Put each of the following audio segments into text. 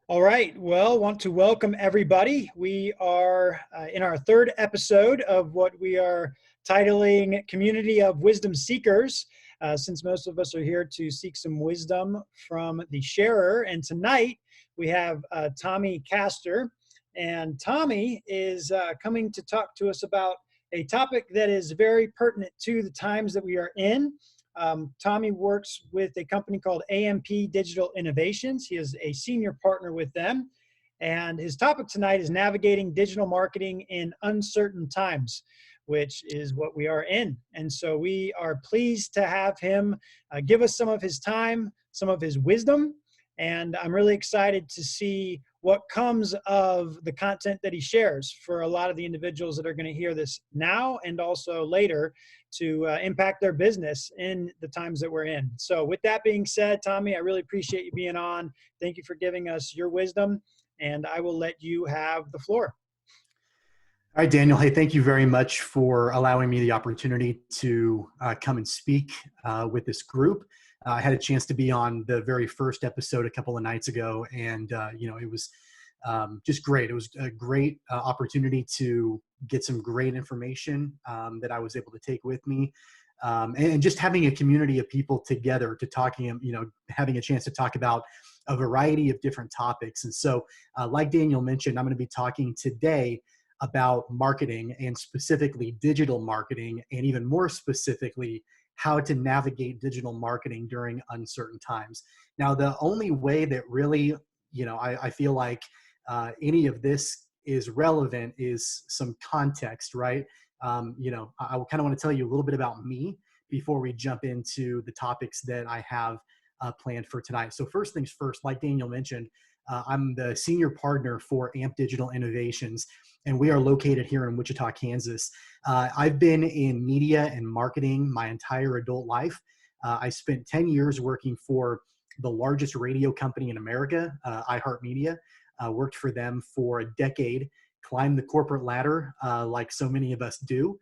All right. Well, want to welcome everybody. We are in our third episode of what we are titling Community of Wisdom Seekers, since most of us are here to seek some wisdom from the sharer. And tonight we have Tommy Castor. And Tommy is coming to talk to us about a topic that is very pertinent to the times that we are in. Tommy works with a company called AMP Digital Innovations. He is a senior partner with them. And his topic tonight is navigating digital marketing in uncertain times, which is what we are in. And so we are pleased to have him give us some of his time, some of his wisdom. And I'm really excited to see what comes of the content that he shares for a lot of the individuals that are going to hear this now and also later to impact their business in the times that we're in. So with that being said, Tommy, I really appreciate you being on. Thank you for giving us your wisdom, and I will let you have the floor. All right, Daniel. Hey, thank you very much for allowing me the opportunity to come and speak with this group. I had a chance to be on the very first episode a couple of nights ago, and it was just great. It was a great opportunity to get some great information that I was able to take with me, and just having a community of people together to talking, having a chance to talk about a variety of different topics. And so, like Daniel mentioned, I'm going to be talking today about marketing, and specifically digital marketing, and even more specifically, how to navigate digital marketing during uncertain times. Now, the only way that really, I feel like any of this is relevant is some context, right? I kind of want to tell you a little bit about me before we jump into the topics that I have planned for tonight. So first things first, like Daniel mentioned, I'm the senior partner for AMP Digital Innovations, and we are located here in Wichita, Kansas. I've been in media and marketing my entire adult life. I spent 10 years working for the largest radio company in America, iHeartMedia. Worked for them for a decade, climbed the corporate ladder like so many of us do.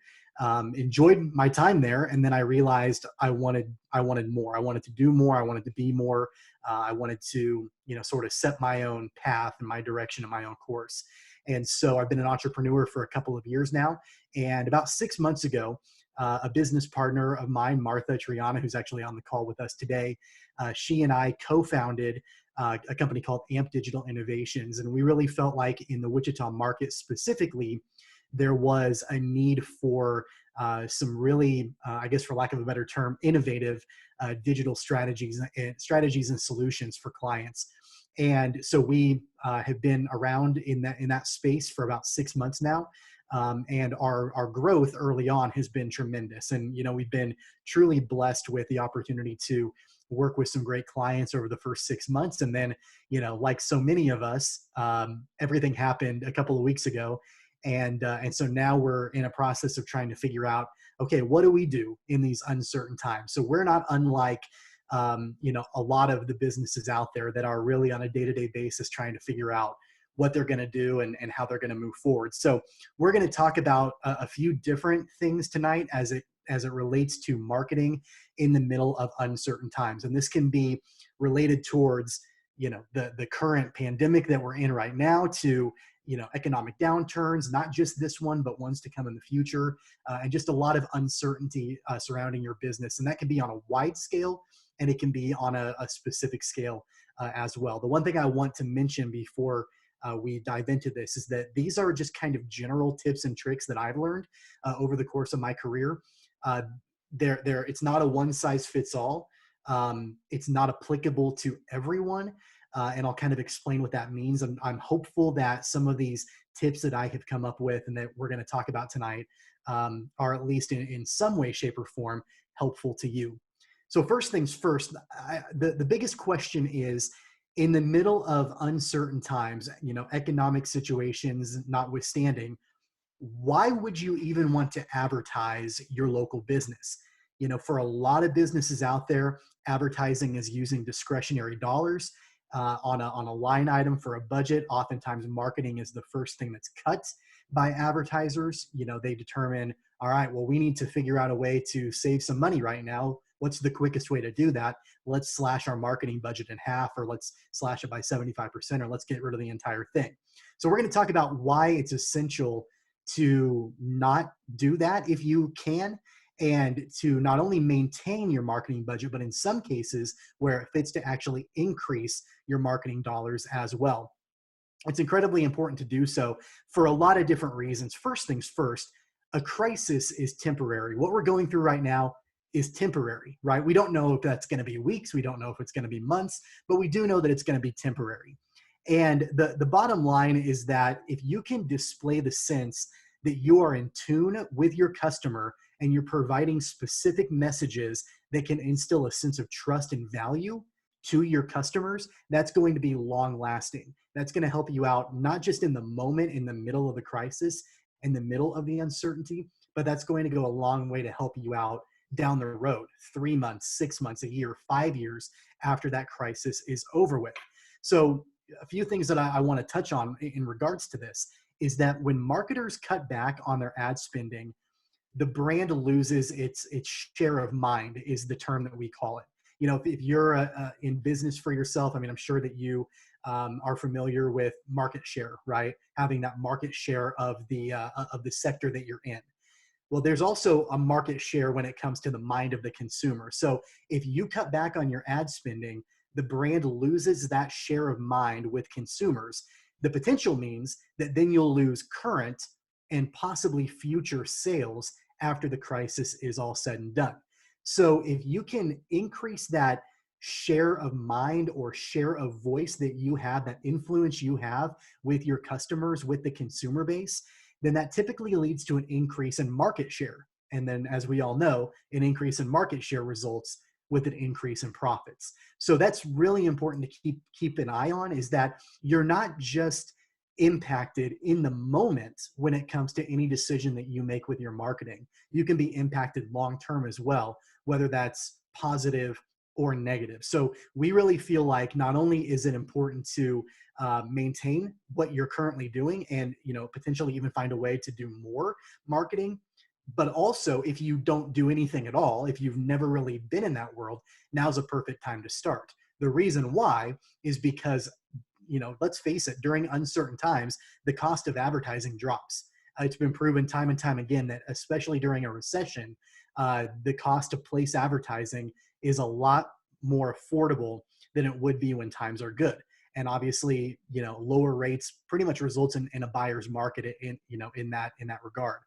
Enjoyed my time there, and then I realized I wanted more. I wanted to do more. I wanted to be more. I wanted to, sort of set my own path and my direction and my own course. And so I've been an entrepreneur for a couple of years now. And about 6 months ago, a business partner of mine, Martha Triana, who's actually on the call with us today, she and I co-founded a company called AMP Digital Innovations. And we really felt like in the Wichita market specifically, there was a need for some really, I guess for lack of a better term, innovative digital strategies and solutions for clients. And so we have been around in that space for about 6 months now. And our growth early on has been tremendous. And, we've been truly blessed with the opportunity to work with some great clients over the first 6 months. And then, like so many of us, everything happened a couple of weeks ago. And so now we're in a process of trying to figure out, okay, what do we do in these uncertain times? So we're not unlike, a lot of the businesses out there that are really on a day-to-day basis trying to figure out what they're going to do and how they're going to move forward. So we're going to talk about a few different things tonight as it relates to marketing in the middle of uncertain times. And this can be related towards, the current pandemic that we're in right now, to, economic downturns, not just this one, but ones to come in the future, and just a lot of uncertainty surrounding your business. And that can be on a wide scale, and it can be on a specific scale as well. The one thing I want to mention before we dive into this is that these are just kind of general tips and tricks that I've learned over the course of my career. It's not a one size fits all. It's not applicable to everyone. And I'll kind of explain what that means. I'm hopeful that some of these tips that I have come up with and that we're going to talk about tonight are at least in some way, shape, or form helpful to you. So first things first, the biggest question is, in the middle of uncertain times, economic situations notwithstanding, why would you even want to advertise your local business? For a lot of businesses out there, advertising is using discretionary dollars on a line item for a budget. Oftentimes marketing is the first thing that's cut by advertisers. They determine, all right, well, we need to figure out a way to save some money right now. What's the quickest way to do that? Let's slash our marketing budget in half, or let's slash it by 75%, or let's get rid of the entire thing. So we're going to talk about why it's essential to not do that if you can, and to not only maintain your marketing budget, but in some cases where it fits, to actually increase your marketing dollars as well. It's incredibly important to do so for a lot of different reasons. First things first, a crisis is temporary. What we're going through right now is temporary, right? We don't know if that's going to be weeks. We don't know if it's going to be months, but we do know that it's going to be temporary. And the bottom line is that if you can display the sense that you are in tune with your customer and you're providing specific messages that can instill a sense of trust and value to your customers, that's going to be long lasting. That's going to help you out, not just in the moment, in the middle of the crisis, in the middle of the uncertainty, but that's going to go a long way to help you out down the road, 3 months, 6 months, a year, 5 years after that crisis is over with. So a few things that I want to touch on in regards to this is that when marketers cut back on their ad spending, the brand loses its share of mind, is the term that we call it. You know, if you're in business for yourself, I mean, I'm sure that you are familiar with market share, right? Having that market share of the sector that you're in. Well, there's also a market share when it comes to the mind of the consumer. So if you cut back on your ad spending, the brand loses that share of mind with consumers. The potential means that then you'll lose current and possibly future sales after the crisis is all said and done. So if you can increase that share of mind or share of voice that you have, that influence you have with your customers, with the consumer base, then that typically leads to an increase in market share. And then, as we all know, an increase in market share results with an increase in profits. So that's really important to keep an eye on, is that you're not just impacted in the moment when it comes to any decision that you make with your marketing. You can be impacted long-term as well, whether that's positive or negative. So we really feel like not only is it important to maintain what you're currently doing, and potentially even find a way to do more marketing, but also if you don't do anything at all, if you've never really been in that world, now's a perfect time to start. The reason why is because, let's face it, during uncertain times, the cost of advertising drops. It's been proven time and time again that especially during a recession, the cost to place advertising is a lot more affordable than it would be when times are good. And obviously, lower rates pretty much results in a buyer's market in that regard.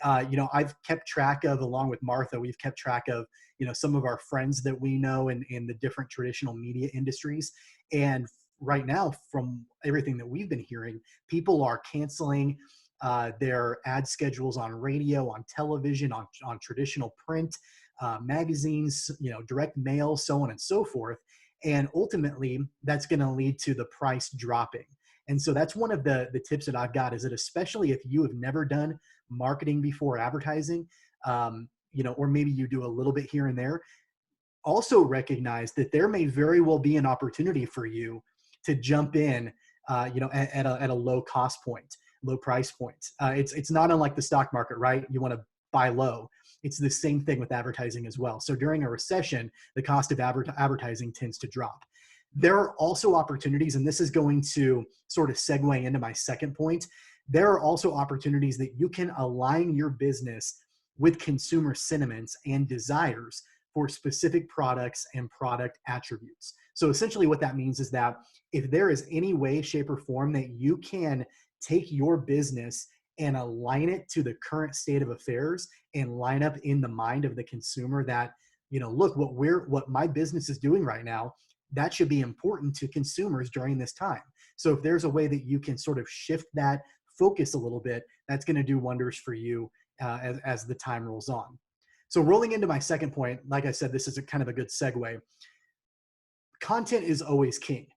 I've kept track of, along with Martha, we've kept track of, some of our friends that we know in the different traditional media industries. And right now, from everything that we've been hearing, people are canceling their ad schedules on radio, on television, on traditional print, magazines, direct mail, so on and so forth. And ultimately, that's going to lead to the price dropping. And so that's one of the tips that I've got, is that especially if you have never done marketing before, advertising, or maybe you do a little bit here and there, also recognize that there may very well be an opportunity for you to jump in, at a low cost point, low price point. It's not unlike the stock market, right? You want to buy low. It's the same thing with advertising as well. So during a recession, the cost of advertising tends to drop. There are also opportunities, and this is going to sort of segue into my second point. There are also opportunities that you can align your business with consumer sentiments and desires for specific products and product attributes. So essentially what that means is that if there is any way, shape, or form that you can take your business and align it to the current state of affairs and line up in the mind of the consumer that, look, what my business is doing right now, that should be important to consumers during this time. So if there's a way that you can sort of shift that focus a little bit, that's going to do wonders for you as the time rolls on. So rolling into my second point, like I said, this is a kind of a good segue. Content is always king.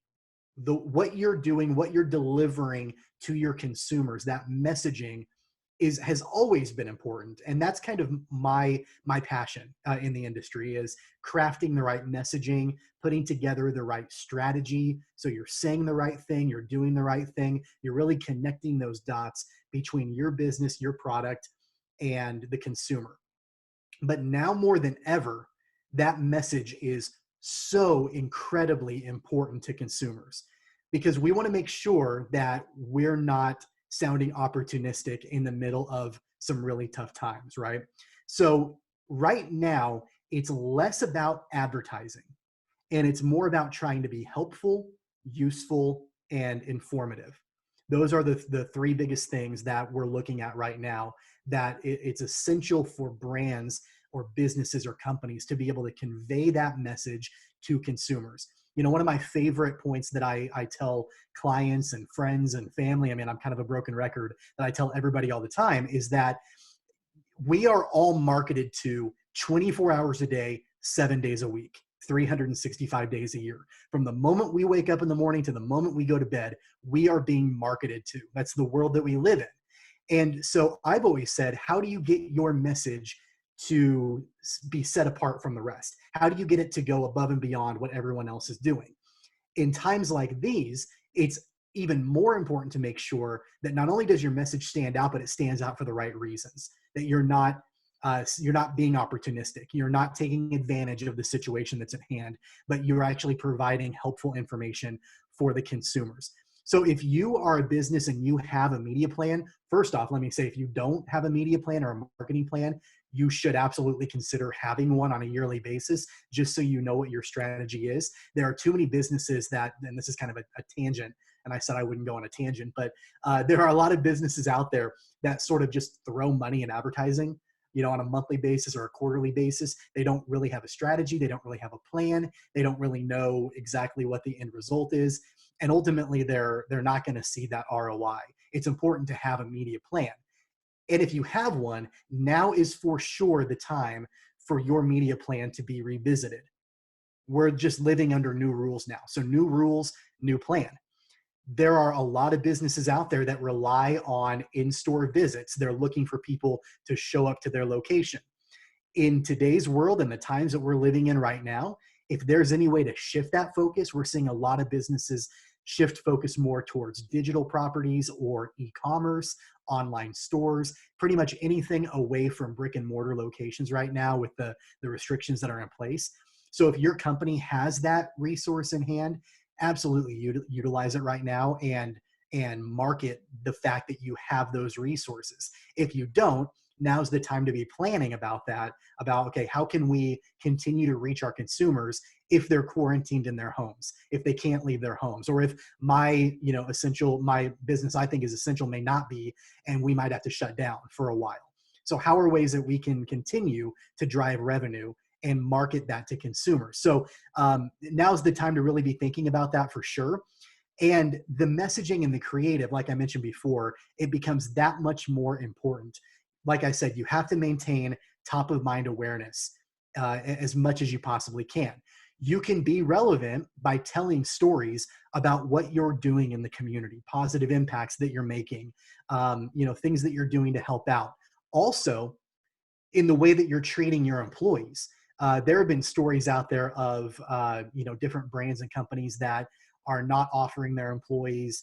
What you're doing, what you're delivering to your consumers, that messaging has always been important. And that's kind of my passion in the industry, is crafting the right messaging, putting together the right strategy. So you're saying the right thing, you're doing the right thing, you're really connecting those dots between your business, your product, and the consumer. But now more than ever, that message is so incredibly important to consumers, because we want to make sure that we're not sounding opportunistic in the middle of some really tough times, right? So right now, it's less about advertising and it's more about trying to be helpful, useful, and informative. Those are the three biggest things that we're looking at right now, that it's essential for brands or businesses or companies to be able to convey that message to consumers. One of my favorite points that I tell clients and friends and family, I mean, I'm kind of a broken record, that I tell everybody all the time, is that we are all marketed to 24 hours a day, 7 days a week, 365 days a year. From the moment we wake up in the morning to the moment we go to bed, we are being marketed to. That's the world that we live in. And so I've always said, how do you get your message to be set apart from the rest? How do you get it to go above and beyond what everyone else is doing? In times like these, it's even more important to make sure that not only does your message stand out, but it stands out for the right reasons. That you're not being opportunistic. You're not taking advantage of the situation that's at hand, but you're actually providing helpful information for the consumers. So if you are a business and you have a media plan, first off, let me say, if you don't have a media plan or a marketing plan, you should absolutely consider having one on a yearly basis, just so you know what your strategy is. There are too many businesses that, and this is kind of a tangent, and I said I wouldn't go on a tangent, but there are a lot of businesses out there that sort of just throw money in advertising, on a monthly basis or a quarterly basis. They don't really have a strategy. They don't really have a plan. They don't really know exactly what the end result is. And ultimately, they're not going to see that ROI. It's important to have a media plan. And if you have one, now is for sure the time for your media plan to be revisited. We're just living under new rules now. So new rules, new plan. There are a lot of businesses out there that rely on in-store visits. They're looking for people to show up to their location. In today's world and the times that we're living in right now, if there's any way to shift that focus, we're seeing a lot of businesses shift focus more towards digital properties or e-commerce, online stores, pretty much anything away from brick and mortar locations right now with the restrictions that are in place. So if your company has that resource in hand, absolutely utilize it right now and market the fact that you have those resources. If you don't, now's the time to be planning about that, about, okay, how can we continue to reach our consumers if they're quarantined in their homes, if they can't leave their homes, or if my business I think is essential may not be, and we might have to shut down for a while. So how are ways that we can continue to drive revenue and market that to consumers? So now's the time to really be thinking about that for sure. And the messaging and the creative, like I mentioned before, it becomes that much more important. Like I said, you have to maintain top of mind awareness as much as you possibly can. You can be relevant by telling stories about what you're doing in the community, positive impacts that you're making, things that you're doing to help out. Also, in the way that you're treating your employees. There have been stories out there of different brands and companies that are not offering their employees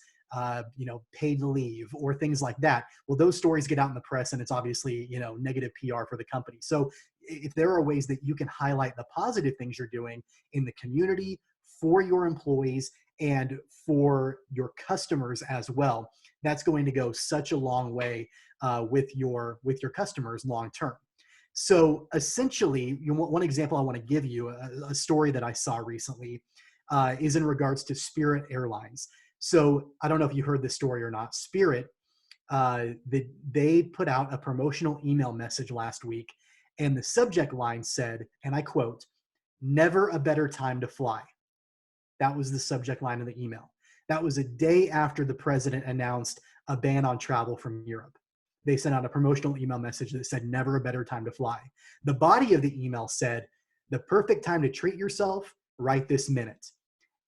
paid leave or things like that. Well, those stories get out in the press and it's obviously, negative PR for the company. So if there are ways that you can highlight the positive things you're doing in the community for your employees and for your customers as well, that's going to go such a long way with your customers long term. So essentially, one example I want to give you, a story that I saw recently, is in regards to Spirit Airlines. So I don't know if you heard this story or not. Spirit, they put out a promotional email message last week, and the subject line said, and I quote, "Never a better time to fly." That was the subject line of the email. That was a day after the president announced a ban on travel from Europe. They sent out a promotional email message that said, "Never a better time to fly." The body of the email said, "The perfect time to treat yourself right this minute."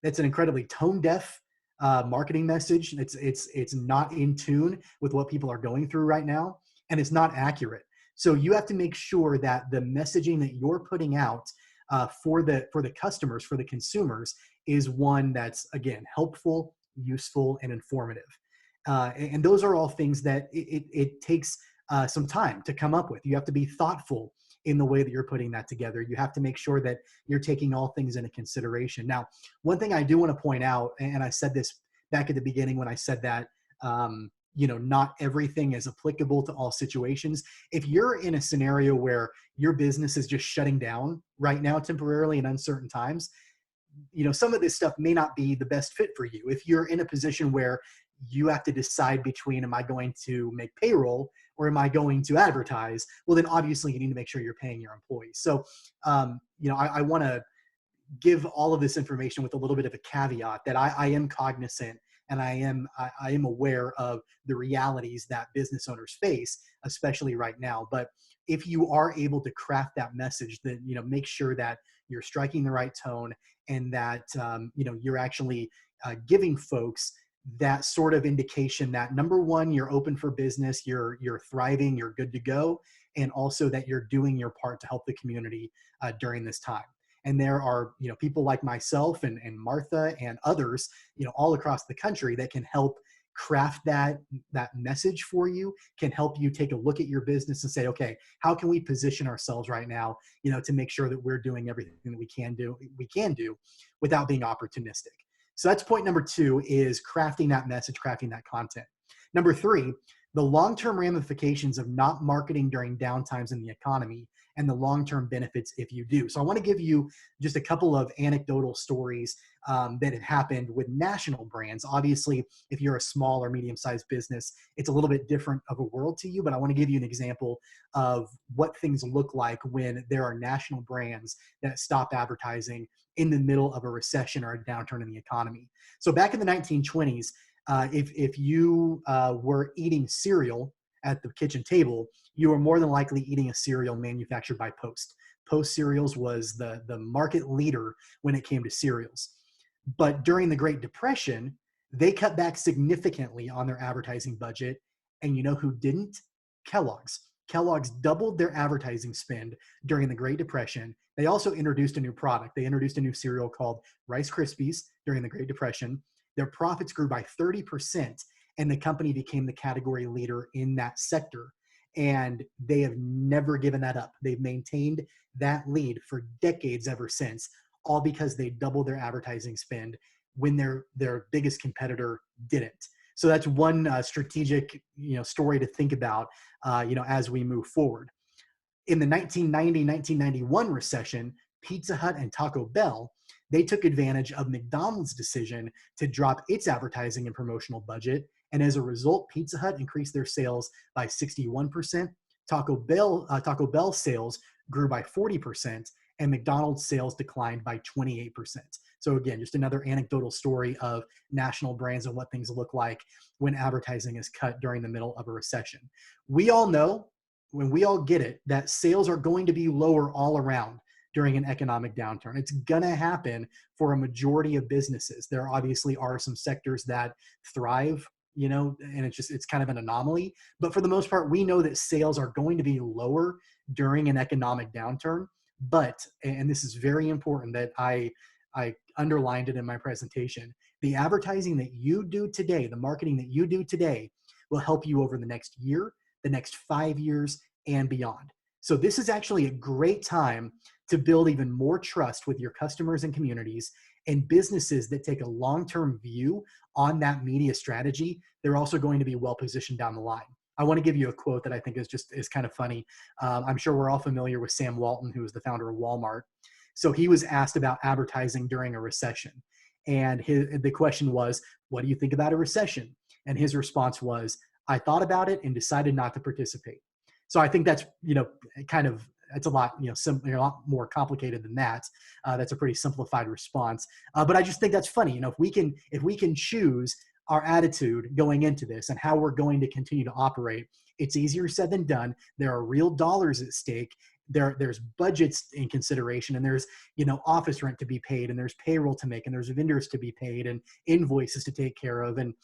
That's an incredibly tone deaf marketing message. It's not in tune with what people are going through right now, and it's not accurate. So you have to make sure that the messaging that you're putting out for the customers, for the consumers, is one that's, again, helpful, useful, and informative. And those are all things that it takes some time to come up with. You have to be thoughtful in the way that you're putting that together. You have to make sure that you're taking all things into consideration. Now, one thing I do want to point out, and I said this back at the beginning when I said that, not everything is applicable to all situations. If you're in a scenario where your business is just shutting down right now temporarily in uncertain times, some of this stuff may not be the best fit for you. If you're in a position where you have to decide between, am I going to make payroll or am I going to advertise? Well, then obviously you need to make sure you're paying your employees. So, I want to give all of this information with a little bit of a caveat that I am cognizant and I am aware of the realities that business owners face, especially right now. But if you are able to craft that message, then make sure that you're striking the right tone and that you're actually giving folks that sort of indication that, number one, you're open for business, you're thriving, you're good to go, and also that you're doing your part to help the community during this time. And there are, people like myself and Martha and others, all across the country that can help craft that message for you, can help you take a look at your business and say, okay, how can we position ourselves right now, to make sure that we're doing everything that we can do without being opportunistic. So that's point number 2, is crafting that message, crafting that content. Number 3, the long-term ramifications of not marketing during downtimes in the economy and the long-term benefits if you do. So I want to give you just a couple of anecdotal stories that have happened with national brands. Obviously, if you're a small or medium-sized business, it's a little bit different of a world to you, but I want to give you an example of what things look like when there are national brands that stop advertising in the middle of a recession or a downturn in the economy. So back in the 1920s, if you were eating cereal at the kitchen table, you were more than likely eating a cereal manufactured by Post. Post Cereals was the market leader when it came to cereals. But during the Great Depression, they cut back significantly on their advertising budget. And you know who didn't? Kellogg's. Kellogg's doubled their advertising spend during the Great Depression. They also introduced a new product. They introduced a new cereal called Rice Krispies during the Great Depression. Their profits grew by 30%, and the company became the category leader in that sector. And they have never given that up. They've maintained that lead for decades ever since, all because they doubled their advertising spend when their biggest competitor didn't. So that's one strategic story to think about as we move forward. In the 1990-1991 recession, Pizza Hut and Taco Bell, they took advantage of McDonald's decision to drop its advertising and promotional budget. And as a result, Pizza Hut increased their sales by 61%. Taco Bell sales grew by 40%, and McDonald's sales declined by 28%. So again, just another anecdotal story of national brands and what things look like when advertising is cut during the middle of a recession. We all know, when we all get it, that sales are going to be lower all around during an economic downturn. It's gonna happen for a majority of businesses. There obviously are some sectors that thrive, and it's kind of an anomaly. But for the most part, we know that sales are going to be lower during an economic downturn. But, and this is very important that I underlined it in my presentation, the advertising that you do today, the marketing that you do today will help you over the next year, the next 5 years, and beyond. So this is actually a great time to build even more trust with your customers and communities, and businesses that take a long-term view on that media strategy. They're also going to be well positioned down the line. I want to give you a quote that I think is kind of funny. I'm sure we're all familiar with Sam Walton, who is the founder of Walmart. So he was asked about advertising during a recession. And the question was, what do you think about a recession? And his response was, I thought about it and decided not to participate. So I think that's, it's a lot, a lot more complicated than that. That's a pretty simplified response. But I just think that's funny. If we can choose our attitude going into this and how we're going to continue to operate, it's easier said than done. There are real dollars at stake. There's budgets in consideration, and there's, office rent to be paid, and there's payroll to make, and there's vendors to be paid, and invoices to take care of, and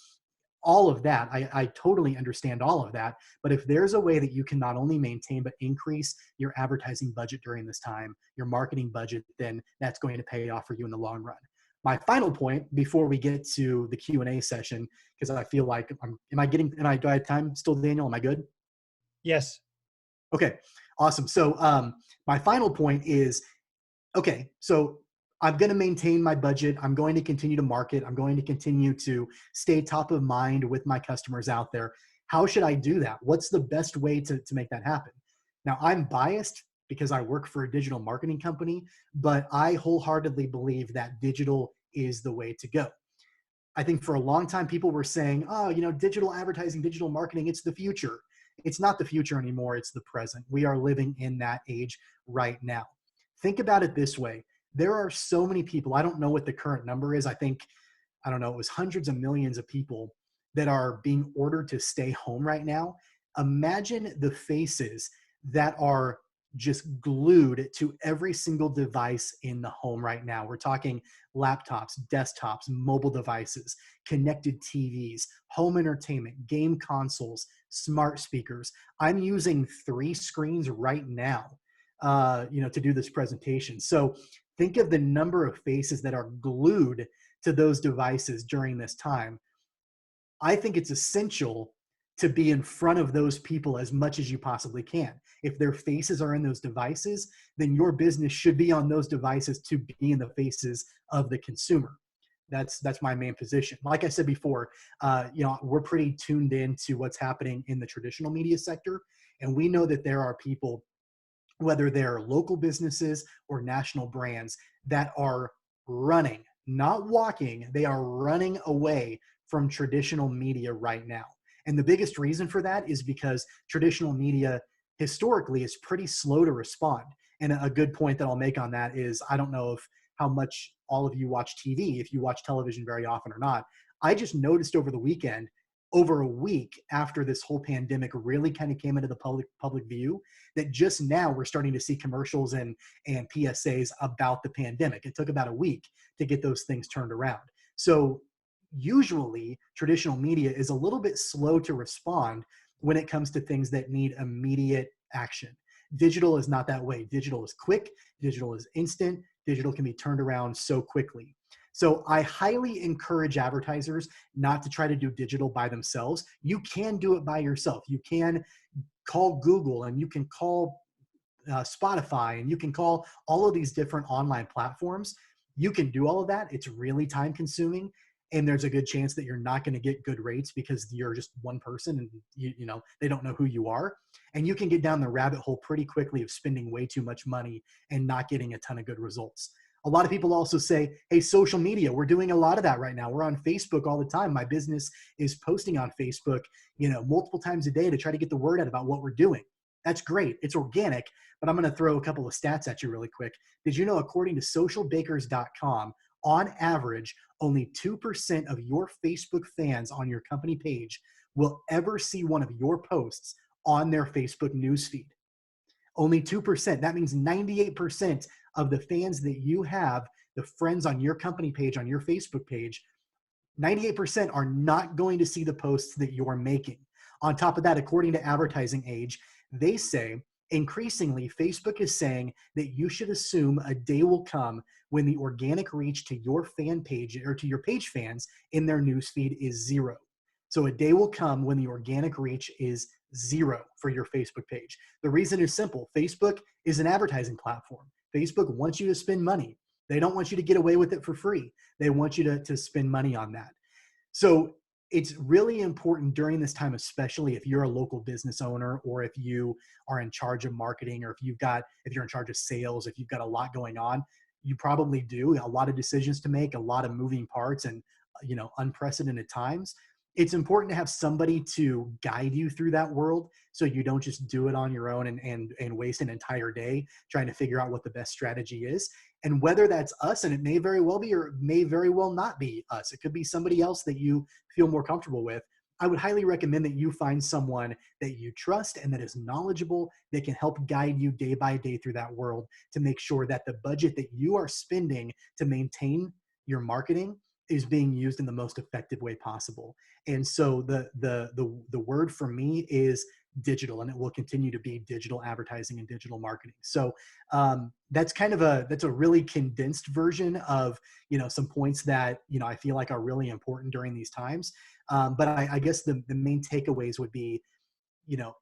all of that. I totally understand all of that. But if there's a way that you can not only maintain, but increase your advertising budget during this time, your marketing budget, then that's going to pay off for you in the long run. My final point before we get to the Q&A session, because I feel like do I have time still, Daniel? Am I good? Yes. Okay, awesome. So My final point is, okay, so I'm going to maintain my budget. I'm going to continue to market. I'm going to continue to stay top of mind with my customers out there. How should I do that? What's the best way to make that happen? Now, I'm biased because I work for a digital marketing company, but I wholeheartedly believe that digital is the way to go. I think for a long time, people were saying, oh, digital advertising, digital marketing, it's the future. It's not the future anymore. It's the present. We are living in that age right now. Think about it this way. There are so many people, I don't know what the current number is. I don't know, it was hundreds of millions of people that are being ordered to stay home right now. Imagine the faces that are just glued to every single device in the home right now. We're talking laptops, desktops, mobile devices, connected TVs, home entertainment, game consoles, smart speakers. I'm using 3 screens right now, to do this presentation. So think of the number of faces that are glued to those devices during this time. I think it's essential to be in front of those people as much as you possibly can. If their faces are in those devices, then your business should be on those devices to be in the faces of the consumer. That's my main position. Like I said before, we're pretty tuned in to what's happening in the traditional media sector, and we know that there are people, whether they're local businesses or national brands, that are running, not walking, they are running away from traditional media right now. And the biggest reason for that is because traditional media historically is pretty slow to respond. And a good point that I'll make on that is, I don't know if how much all of you watch TV, if you watch television very often or not. I just noticed over the weekend, over a week after this whole pandemic really kind of came into the public view, that just now we're starting to see commercials and PSAs about the pandemic. It took about a week to get those things turned around. So usually traditional media is a little bit slow to respond when it comes to things that need immediate action. Digital is not that way. Digital is quick, digital is instant, digital can be turned around so quickly. So I highly encourage advertisers not to try to do digital by themselves. You can do it by yourself. You can call Google, and you can call Spotify, and you can call all of these different online platforms. You can do all of that. It's really time consuming. And there's a good chance that you're not going to get good rates because you're just one person and they don't know who you are. And you can get down the rabbit hole pretty quickly of spending way too much money and not getting a ton of good results. A lot of people also say, hey, social media, we're doing a lot of that right now. We're on Facebook all the time. My business is posting on Facebook, multiple times a day to try to get the word out about what we're doing. That's great. It's organic, but I'm going to throw a couple of stats at you really quick. Did you know, according to socialbakers.com, on average, only 2% of your Facebook fans on your company page will ever see one of your posts on their Facebook newsfeed. Only 2%. That means 98% of the fans that you have, the friends on your company page, on your Facebook page, 98% are not going to see the posts that you're making. On top of that, according to Advertising Age, they say increasingly Facebook is saying that you should assume a day will come when the organic reach to your fan page or to your page fans in their newsfeed is 0. So a day will come when the organic reach is 0 for your Facebook page. The reason is simple. Facebook is an advertising platform. Facebook wants you to spend money. They don't want you to get away with it for free. They want you to spend money on that. So it's really important during this time, especially if you're a local business owner, or if you are in charge of marketing, or if you're in charge of sales, if you've got a lot going on. You probably do a lot of decisions to make, a lot of moving parts, and unprecedented times. It's important to have somebody to guide you through that world, so you don't just do it on your own and waste an entire day trying to figure out what the best strategy is. And whether that's us, and it may very well be, or it may very well not be us, it could be somebody else that you feel more comfortable with. I would highly recommend that you find someone that you trust and that is knowledgeable, that can help guide you day by day through that world to make sure that the budget that you are spending to maintain your marketing is being used in the most effective way possible. And so the word for me is digital, and it will continue to be digital advertising and digital marketing. So that's a really condensed version of some points that I feel like are really important during these times. But I guess the main takeaways would be,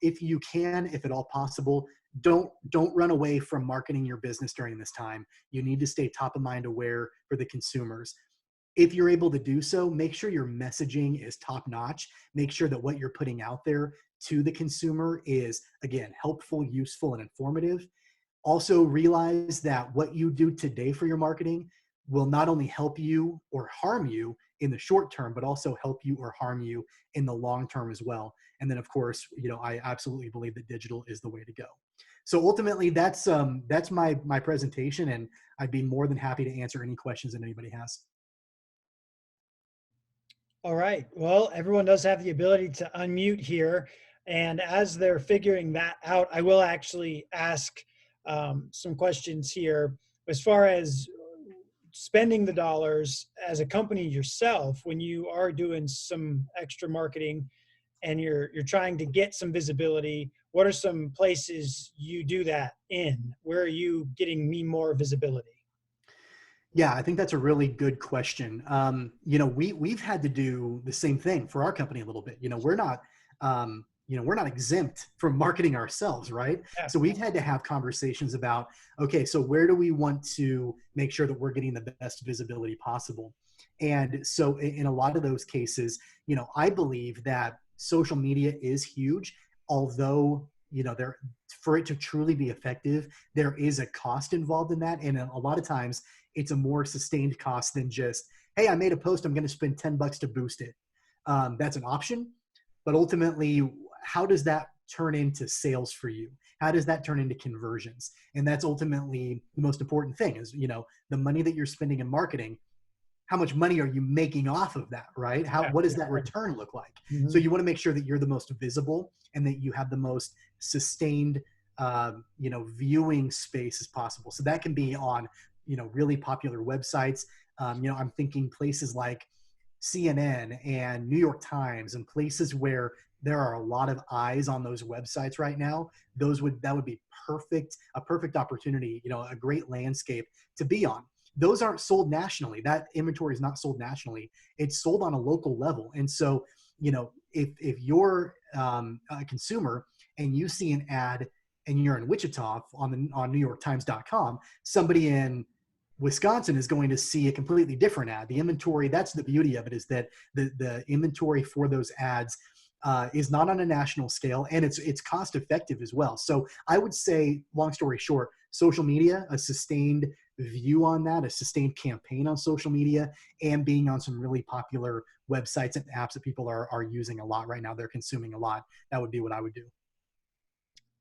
if you can, if at all possible, don't run away from marketing your business during this time. You need to stay top of mind aware for the consumers. If you're able to do so, make sure your messaging is top notch. Make sure that what you're putting out there to the consumer is, again, helpful, useful, and informative. Also realize that what you do today for your marketing will not only help you or harm you in the short term, but also help you or harm you in the long term as well. And then of course, I absolutely believe that digital is the way to go. So ultimately that's my presentation, and I'd be more than happy to answer any questions that anybody has. All right. Well, everyone does have the ability to unmute here. And as they're figuring that out, I will actually ask some questions here as far as spending the dollars as a company yourself. When you are doing some extra marketing and you're trying to get some visibility, what are some places you do that in? Where are you getting me more visibility? Yeah, I think that's a really good question. We've had to do the same thing for our company a little bit. We're not exempt from marketing ourselves, right? Yeah. So we've had to have conversations about, okay, so where do we want to make sure that we're getting the best visibility possible? And so in a lot of those cases, I believe that social media is huge, although, for it to truly be effective, there is a cost involved in that. And a lot of times it's a more sustained cost than just, hey, I made a post, I'm going to spend $10 to boost it. That's an option. But ultimately, how does that turn into sales for you? How does that turn into conversions? And that's ultimately the most important thing is, the money that you're spending in marketing, how much money are you making off of that, right? What does that return look like? Mm-hmm. So you want to make sure that you're the most visible and that you have the most sustained, viewing space as possible. So that can be on, really popular websites. I'm thinking places like CNN and New York Times and places where there are a lot of eyes on those websites right now. That would be a perfect opportunity, a great landscape to be on. Those aren't sold nationally. That inventory is not sold nationally. It's sold on a local level. And so, if you're a consumer and you see an ad and you're in Wichita on NewYorkTimes.com, somebody in Wisconsin is going to see a completely different ad. The inventory, that's the beauty of it, is that the inventory for those ads is not on a national scale, and it's cost effective as well. So I would say, long story short, social media, a sustained view on that, a sustained campaign on social media, and being on some really popular websites and apps that people are using a lot right now, they're consuming a lot. That would be what I would do.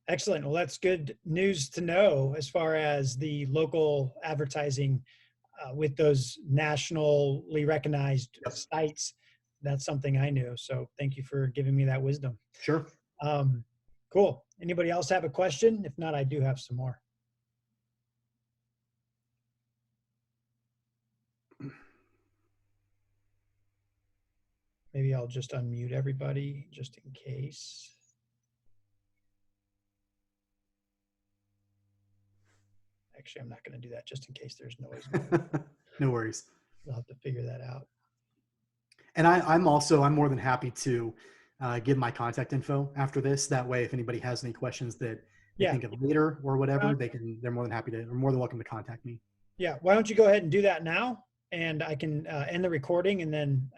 Excellent. Well, that's good news to know as far as the local advertising with those nationally recognized Yep. sites. That's something I knew. So thank you for giving me that wisdom. Sure. Cool. Anybody else have a question? If not, I do have some more. Maybe I'll just unmute everybody just in case. Actually, I'm not going to do that just in case there's noise. No worries. We'll have to figure that out. And I'm more than happy to give my contact info after this. That way, if anybody has any questions that they think of later or whatever, they're more than welcome to contact me. Yeah. Why don't you go ahead and do that now, and I can end the recording, and then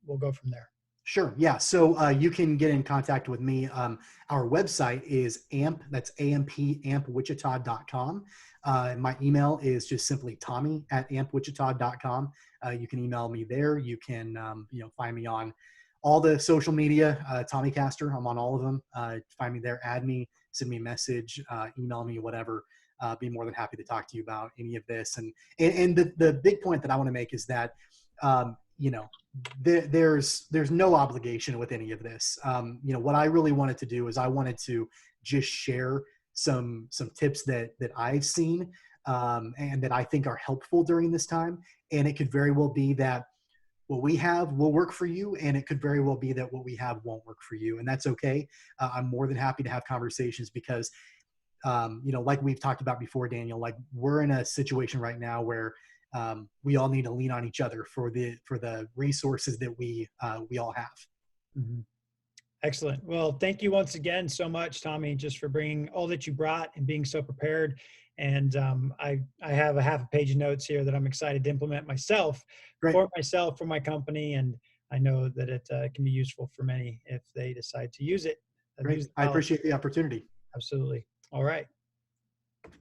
we'll go from there. Sure. Yeah. So you can get in contact with me. Our website is that's ampwichita.com. My email is just simply tommy@ampwichita.com. You can email me there. You can, find me on all the social media, Tommy Castor. I'm on all of them. Find me there, add me, send me a message, email me, whatever. Be more than happy to talk to you about any of this. And the big point that I want to make is that, there's no obligation with any of this. What I really wanted to do is I wanted to just share some tips that I've seen and that I think are helpful during this time. And it could very well be that what we have will work for you, and it could very well be that what we have won't work for you, and that's okay. I'm more than happy to have conversations because, like we've talked about before, Daniel, like we're in a situation right now where we all need to lean on each other for the resources that we all have. Mm-hmm. Excellent. Well, thank you once again so much, Tommy, just for bringing all that you brought and being so prepared. And I have a half a page of notes here that I'm excited to implement Great, myself, for my company. And I know that it can be useful for many if they decide to use it, great. use the I policy. appreciate the opportunity. Absolutely. All right.